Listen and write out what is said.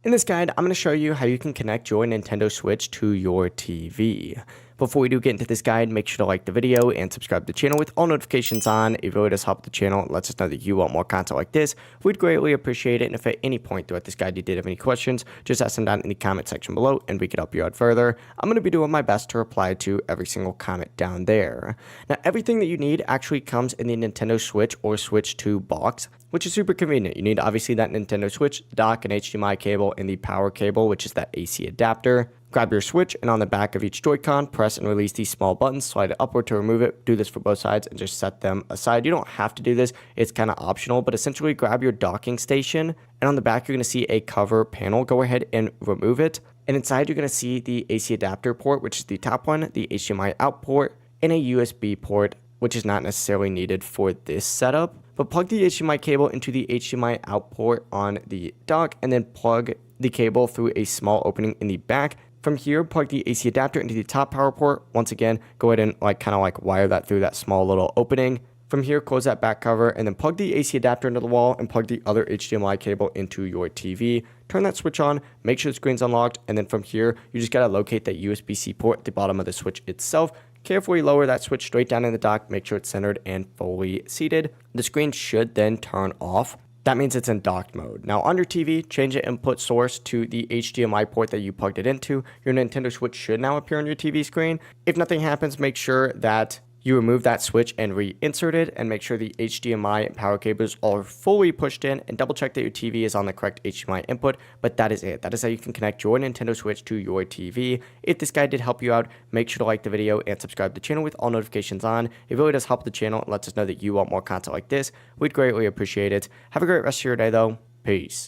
In this guide, I'm going to show you how you can connect your Nintendo Switch to your TV. Before we do get into this guide, make sure to like the video and subscribe to the channel with all notifications on. It really does help the channel. It lets us know that you want more content like this. We'd greatly appreciate it. And if at any point throughout this guide you did have any questions, just ask them down in the comment section below and we could help you out further. I'm going to be doing my best to reply to every single comment down there. Now, everything that you need actually comes in the Nintendo Switch or Switch 2 box, which is super convenient. You need obviously that Nintendo Switch, the dock, an HDMI cable, and the power cable, which is that AC adapter. Grab your Switch, and on the back of each Joy-Con, press and release these small buttons, slide it upward to remove it. Do this for both sides and just set them aside. You don't have to do this, it's kind of optional, but essentially grab your docking station, and on the back you're going to see a cover panel. Go ahead and remove it, and inside you're going to see the AC adapter port, which is the top one, the HDMI out port, and a USB port, which is not necessarily needed for this setup. But plug the HDMI cable into the HDMI out port on the dock, and then plug the cable through a small opening in the back. From here, plug the AC adapter into the top power port. Once again, go ahead and kind of wire that through that small little opening. From here, close that back cover and then plug the AC adapter into the wall and plug the other HDMI cable into your TV. Turn that switch on, make sure the screen's unlocked, and then from here, you just gotta locate that USB-C port at the bottom of the Switch itself. Carefully lower that switch straight down in the dock, make sure it's centered and fully seated. The screen should then turn off. That means it's in docked mode. Now on your TV, change the input source to the HDMI port that you plugged it into. Your Nintendo Switch should now appear on your TV screen. If nothing happens, make sure that you remove that switch and reinsert it, and make sure the HDMI and power cables are fully pushed in, and double check that your TV is on the correct HDMI input. But that is it. That is how you can connect your Nintendo Switch to your TV. If this guide did help you out, make sure to like the video and subscribe to the channel with all notifications on. It really does help the channel and lets us know that you want more content like this. We'd greatly appreciate it. Have a great rest of your day though. Peace.